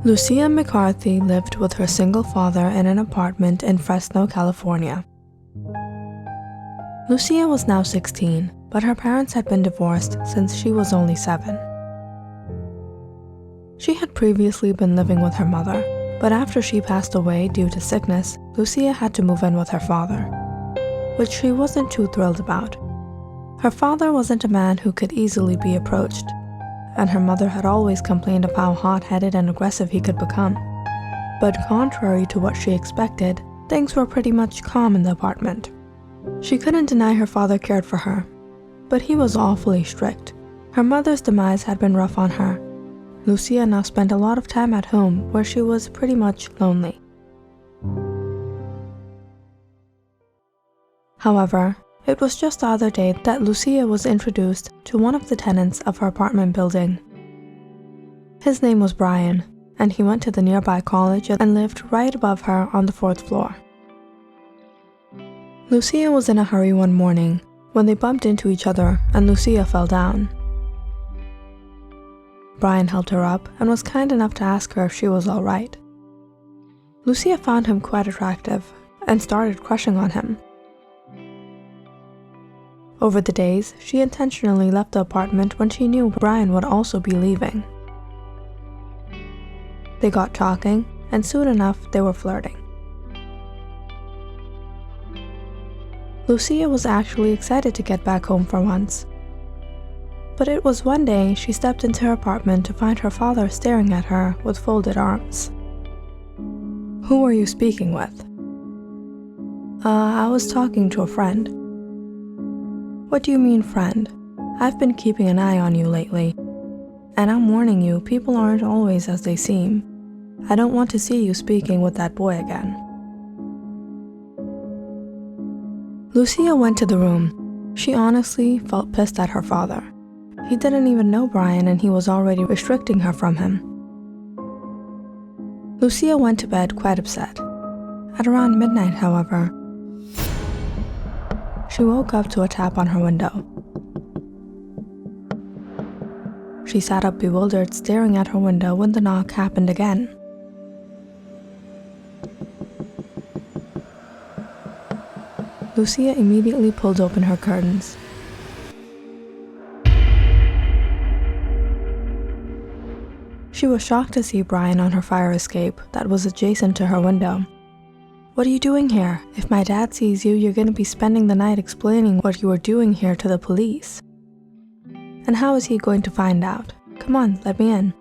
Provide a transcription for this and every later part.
Lucia McCarthy lived with her single father in an apartment in Fresno, California. Lucia was now 16, but her parents had been divorced since she was only 7. She had previously been living with her mother, but after she passed away due to sickness, Lucia had to move in with her father, which she wasn't too thrilled about. Her father wasn't a man who could easily be approached, and her mother had always complained of how hot-headed and aggressive he could become. But contrary to what she expected, things were pretty much calm in the apartment. She couldn't deny her father cared for her, but he was awfully strict. Her mother's demise had been rough on her. Lucia now spent a lot of time at home where she was pretty much lonely. However, it was just the other day that Lucia was introduced to one of the tenants of her apartment building. His name was Brian, and he went to the nearby college and lived right above her on the 4th floor. Lucia was in a hurry one morning when they bumped into each other and Lucia fell down. Brian helped her up and was kind enough to ask her if she was all right. Lucia found him quite attractive and started crushing on him. Over the days, she intentionally left the apartment when she knew Brian would also be leaving. They got talking, and soon enough they were flirting. Lucia was actually excited to get back home for once. But it was one day she stepped into her apartment to find her father staring at her with folded arms. "Who were you speaking with?" I was talking to a friend." "What do you mean, friend? I've been keeping an eye on you lately. And I'm warning you, people aren't always as they seem. I don't want to see you speaking with that boy again." Lucia went to the room. She honestly felt pissed at her father. He didn't even know Brian and he was already restricting her from him. Lucia went to bed quite upset. At around midnight, however, she woke up to a tap on her window. She sat up bewildered, staring at her window when the knock happened again. Lucia immediately pulled open her curtains. She was shocked to see Brian on her fire escape that was adjacent to her window. "What are you doing here? If my dad sees you, you're going to be spending the night explaining what you were doing here to the police. And how is he going to find out? Come on, let me in."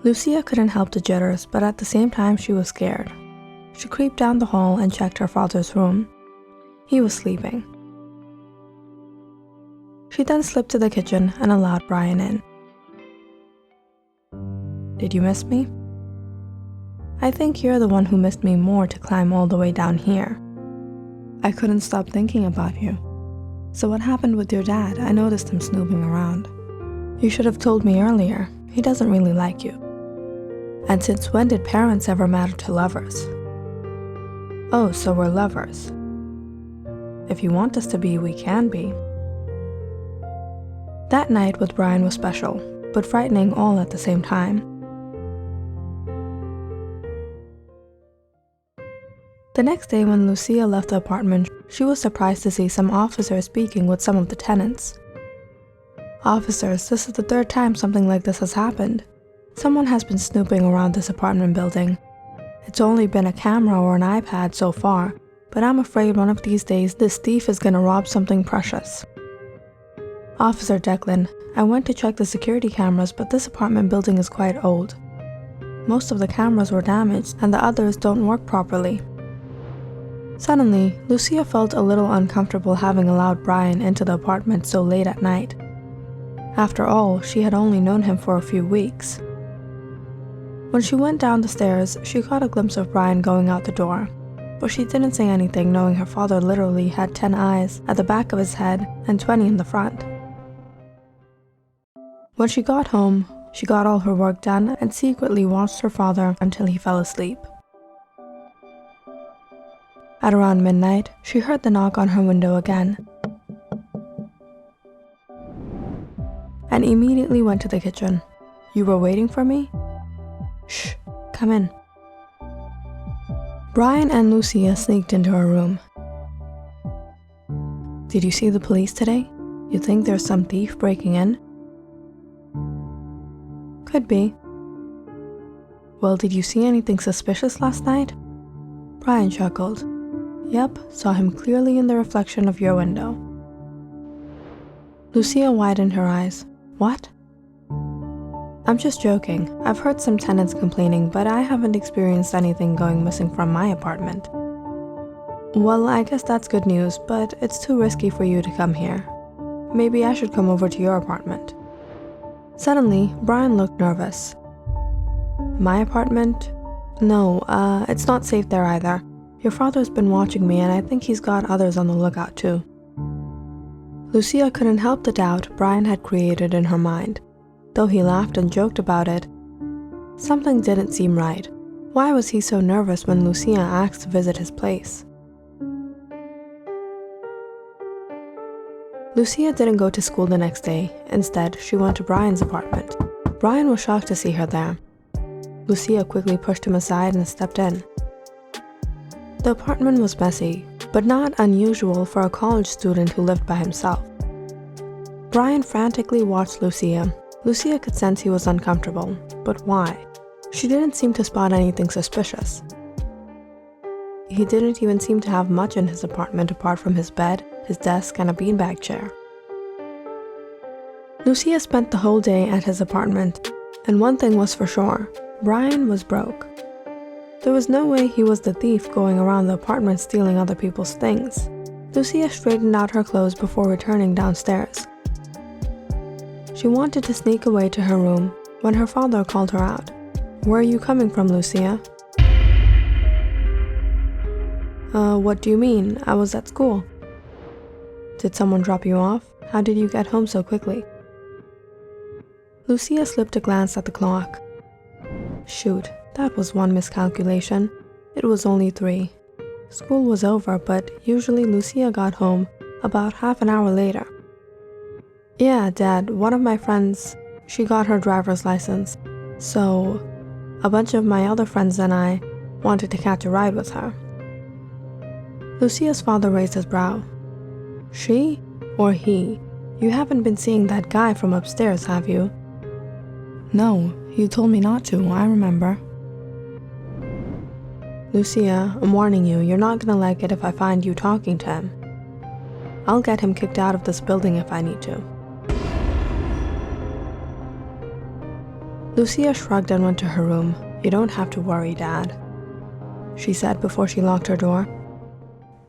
Lucia couldn't help the jitters, but at the same time she was scared. She creeped down the hall and checked her father's room. He was sleeping. She then slipped to the kitchen and allowed Brian in. "Did you miss me?" "I think you're the one who missed me more to climb all the way down here. I couldn't stop thinking about you. So what happened with your dad? I noticed him snooping around. You should have told me earlier. He doesn't really like you. And since when did parents ever matter to lovers?" "Oh, so we're lovers. If you want us to be, we can be." That night with Brian was special, but frightening all at the same time. The next day when Lucia left the apartment, she was surprised to see some officers speaking with some of the tenants. "Officers, this is the 3rd time something like this has happened. Someone has been snooping around this apartment building. It's only been a camera or an iPad so far, but I'm afraid one of these days this thief is gonna rob something precious." "Officer Declan, I went to check the security cameras, but this apartment building is quite old. Most of the cameras were damaged and the others don't work properly." Suddenly, Lucia felt a little uncomfortable having allowed Brian into the apartment so late at night. After all, she had only known him for a few weeks. When she went down the stairs, she caught a glimpse of Brian going out the door, but she didn't say anything, knowing her father literally had 10 eyes at the back of his head and 20 in the front. When she got home, she got all her work done and secretly watched her father until he fell asleep. At around midnight, she heard the knock on her window again, and immediately went to the kitchen. "You were waiting for me?" Shh, come in. Brian and Lucia sneaked into her room. Did you see the police today? You think there's some thief breaking in? Could be. Well, did you see anything suspicious last night? Brian chuckled. Yep, saw him clearly in the reflection of your window. Lucia widened her eyes. What? I'm just joking. I've heard some tenants complaining, but I haven't experienced anything going missing from my apartment. Well, I guess that's good news, but it's too risky for you to come here. Maybe I should come over to your apartment. Suddenly, Brian looked nervous. My apartment? No, it's not safe there either. Your father's been watching me and I think he's got others on the lookout too. Lucia couldn't help the doubt Brian had created in her mind. Though he laughed and joked about it, something didn't seem right. Why was he so nervous when Lucia asked to visit his place? Lucia didn't go to school the next day. Instead, she went to Brian's apartment. Brian was shocked to see her there. Lucia quickly pushed him aside and stepped in. The apartment was messy, but not unusual for a college student who lived by himself. Brian frantically watched Lucia. Lucia could sense he was uncomfortable, but why? She didn't seem to spot anything suspicious. He didn't even seem to have much in his apartment apart from his bed, his desk, and a beanbag chair. Lucia spent the whole day at his apartment, and one thing was for sure, Brian was broke. There was no way he was the thief going around the apartment stealing other people's things. Lucia straightened out her clothes before returning downstairs. She wanted to sneak away to her room when her father called her out. Where are you coming from, Lucia? What do you mean? I was at school. Did someone drop you off? How did you get home so quickly? Lucia slipped a glance at the clock. Shoot, that was one miscalculation. It was only 3. School was over, but usually Lucia got home about half an hour later. Yeah, Dad, one of my friends, she got her driver's license. So, a bunch of my other friends and I wanted to catch a ride with her. Lucia's father raised his brow. She or he? You haven't been seeing that guy from upstairs, have you? No, you told me not to, I remember. Lucia, I'm warning you, you're not gonna like it if I find you talking to him. I'll get him kicked out of this building if I need to. Lucia shrugged and went to her room. You don't have to worry, Dad, she said before she locked her door.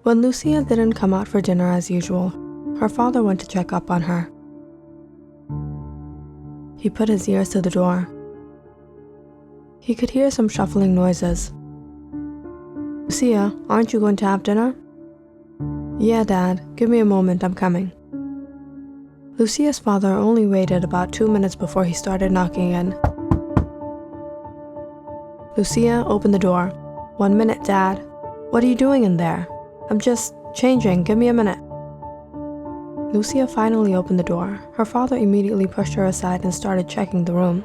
When Lucia didn't come out for dinner as usual, her father went to check up on her. He put his ears to the door. He could hear some shuffling noises. Lucia, aren't you going to have dinner? Yeah, Dad. Give me a moment, I'm coming. Lucia's father only waited about 2 minutes before he started knocking in. Lucia, open the door. 1 minute, Dad. What are you doing in there? I'm just changing. Give me a minute. Lucia finally opened the door. Her father immediately pushed her aside and started checking the room.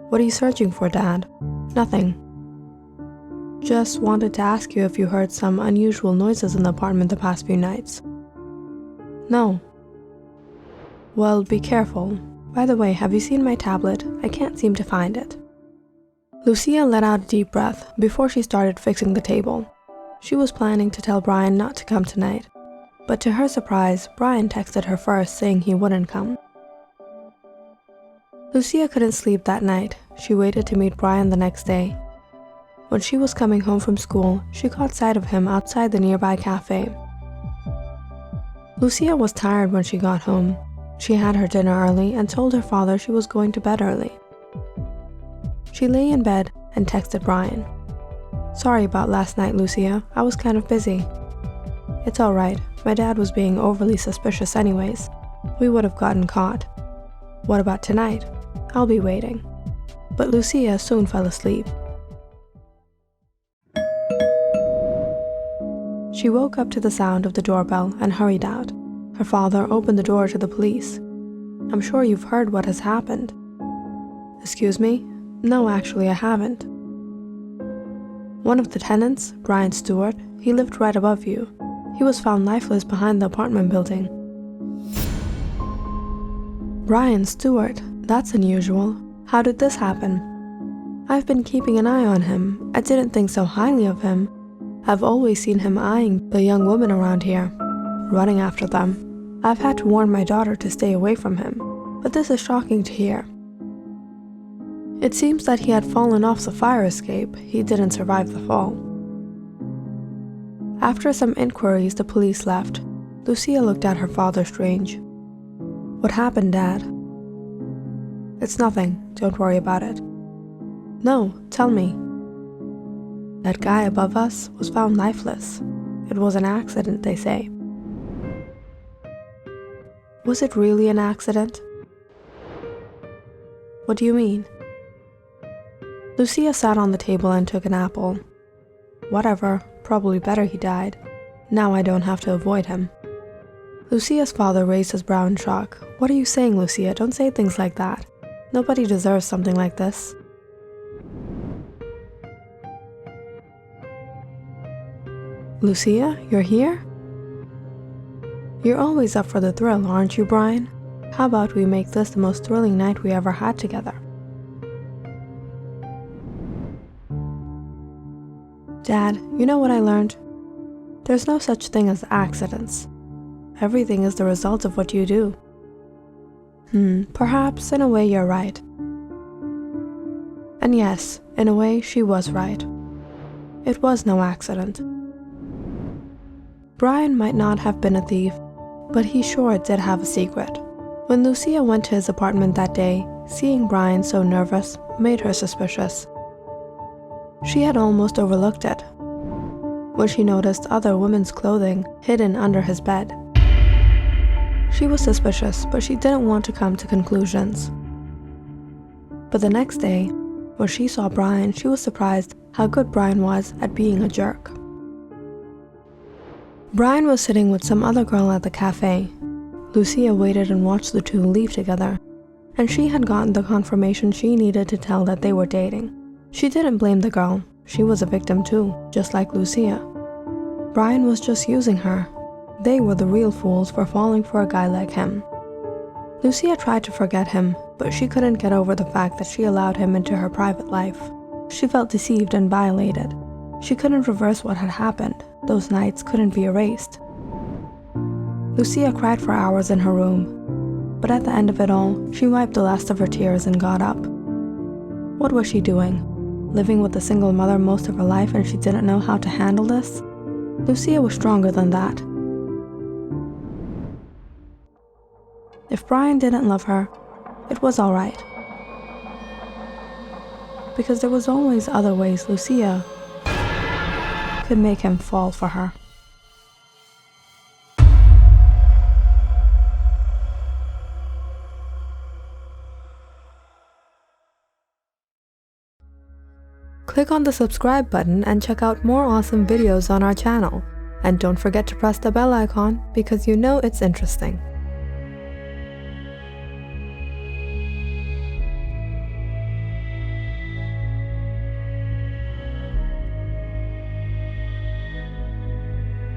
What are you searching for, Dad? Nothing. Just wanted to ask you if you heard some unusual noises in the apartment the past few nights. No. Well, be careful. By the way, have you seen my tablet? I can't seem to find it. Lucia let out a deep breath before she started fixing the table. She was planning to tell Brian not to come tonight, but to her surprise, Brian texted her first saying he wouldn't come. Lucia couldn't sleep that night. She waited to meet Brian the next day. When she was coming home from school, she caught sight of him outside the nearby cafe. Lucia was tired when she got home. She had her dinner early and told her father she was going to bed early. She lay in bed and texted Brian. Sorry about last night, Lucia. I was kind of busy. It's alright. My dad was being overly suspicious anyways. We would have gotten caught. What about tonight? I'll be waiting. But Lucia soon fell asleep. She woke up to the sound of the doorbell and hurried out. Her father opened the door to the police. I'm sure you've heard what has happened. Excuse me? No, actually I haven't. One of the tenants, Brian Stewart, he lived right above you. He was found lifeless behind the apartment building. Brian Stewart? That's unusual. How did this happen? I've been keeping an eye on him. I didn't think so highly of him. I've always seen him eyeing the young women around here, running after them. I've had to warn my daughter to stay away from him, but this is shocking to hear. It seems that he had fallen off the fire escape. He didn't survive the fall. After some inquiries, the police left. Lucia looked at her father strange. What happened, Dad? It's nothing. Don't worry about it. No, tell me. That guy above us was found lifeless. It was an accident, they say. Was it really an accident? What do you mean? Lucia sat on the table and took an apple. Whatever, probably better he died. Now I don't have to avoid him. Lucia's father raised his brow in shock. What are you saying, Lucia? Don't say things like that. Nobody deserves something like this. Lucia, you're here? You're always up for the thrill, aren't you, Brian? How about we make this the most thrilling night we ever had together? Dad, you know what I learned? There's no such thing as accidents. Everything is the result of what you do. Perhaps in a way you're right. And yes, in a way she was right. It was no accident. Brian might not have been a thief, but he sure did have a secret. When Lucia went to his apartment that day, seeing Brian so nervous made her suspicious. She had almost overlooked it when she noticed other women's clothing hidden under his bed. She was suspicious, but she didn't want to come to conclusions. But the next day, when she saw Brian, she was surprised how good Brian was at being a jerk. Brian was sitting with some other girl at the cafe. Lucia waited and watched the two leave together, and she had gotten the confirmation she needed to tell that they were dating. She didn't blame the girl. She was a victim too, just like Lucia. Brian was just using her. They were the real fools for falling for a guy like him. Lucia tried to forget him, but she couldn't get over the fact that she allowed him into her private life. She felt deceived and violated. She couldn't reverse what had happened. Those nights couldn't be erased. Lucia cried for hours in her room, but at the end of it all, she wiped the last of her tears and got up. What was she doing? Living with a single mother most of her life and she didn't know how to handle this? Lucia was stronger than that. If Brian didn't love her, it was all right. Because there was always other ways Lucia could make him fall for her. Click on the subscribe button and check out more awesome videos on our channel. And don't forget to press the bell icon because you know it's interesting.